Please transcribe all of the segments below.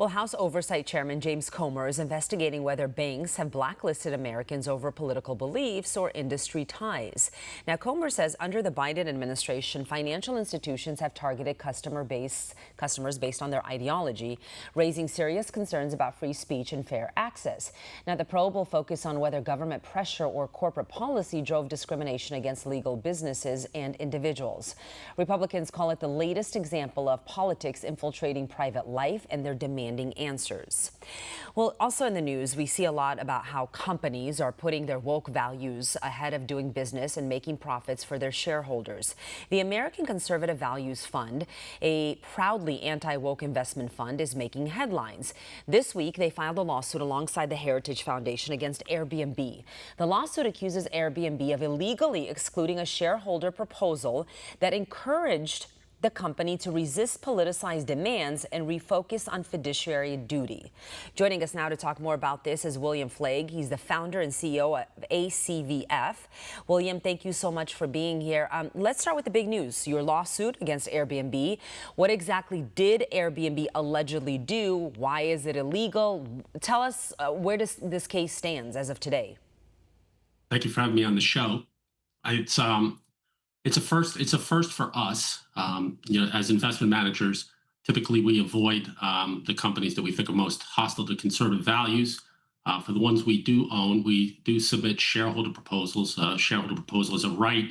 Well, House Oversight Chairman James Comer is investigating whether banks have blacklisted Americans over political beliefs or industry ties. Now, Comer says under the Biden administration, financial institutions have targeted customers based on their ideology, raising serious concerns about free speech and fair access. Now, the probe will focus on whether government pressure or corporate policy drove discrimination against legal businesses and individuals. Republicans call it the latest example of politics infiltrating private life, and they're demanding answers. Well, also in the news, we see a lot about how companies are putting their woke values ahead of doing business and making profits for their shareholders. The American Conservative Values Fund, a proudly anti-woke investment fund, is making headlines. This week, they filed a lawsuit alongside the Heritage Foundation against Airbnb. The lawsuit accuses Airbnb of illegally excluding a shareholder proposal that encouraged the company to resist politicized demands and refocus on fiduciary duty. Joining us now to talk more about this is William Flaig. He's the founder and CEO of ACVF. William, thank you so much for being here. Let's start with the big news, your lawsuit against Airbnb. What exactly did Airbnb allegedly do? Why is it illegal? Tell us where this case stands as of today. Thank you for having me on the show. It's a first for us. As investment managers, typically we avoid the companies that we think are most hostile to conservative values. For the ones we do own, we do submit shareholder proposals. Shareholder proposal is a right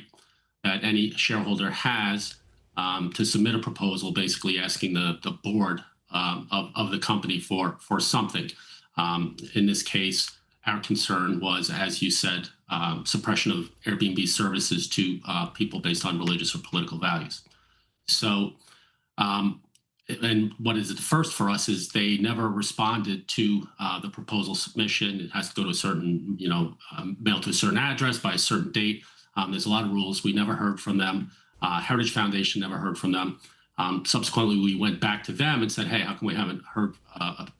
that any shareholder has to submit a proposal, basically asking the board of the company for something. In this case, our concern was, as you said, suppression of Airbnb services to people based on religious or political values. So, and what is the first for us is they never responded to the proposal submission. It has to go to a certain, mail to a certain address by a certain date. There's a lot of rules. We never heard from them. Heritage Foundation never heard from them. Subsequently, we went back to them and said, hey, how come we haven't heard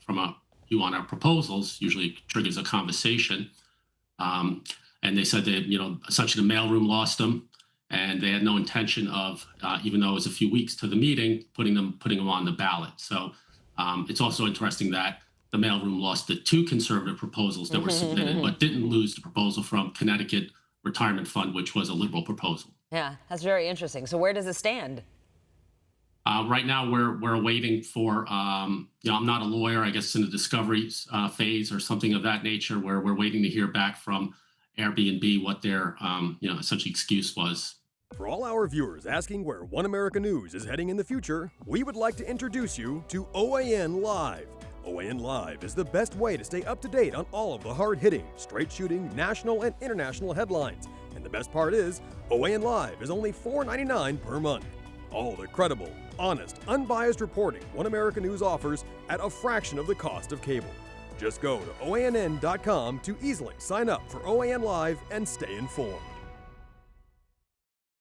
from you on our proposals? Usually it triggers a conversation. And they said that, essentially the mailroom lost them, and they had no intention of, even though it was a few weeks to the meeting, putting them on the ballot. So it's also interesting that the mailroom lost the two conservative proposals that were submitted, but didn't lose the proposal from Connecticut Retirement Fund, which was a liberal proposal. Yeah, that's very interesting. So where does it stand? Right now, we're waiting for, I'm not a lawyer, I guess in the discovery phase or something of that nature, where we're waiting to hear back from Airbnb what their, essentially excuse was. For all our viewers asking where One America News is heading in the future, we would like to introduce you to OAN Live. OAN Live is the best way to stay up to date on all of the hard-hitting, straight-shooting, national and international headlines. And the best part is, OAN Live is only $4.99 per month. All the credible, honest, unbiased reporting One America News offers at a fraction of the cost of cable. Just go to OANN.com to easily sign up for OAN Live and stay informed.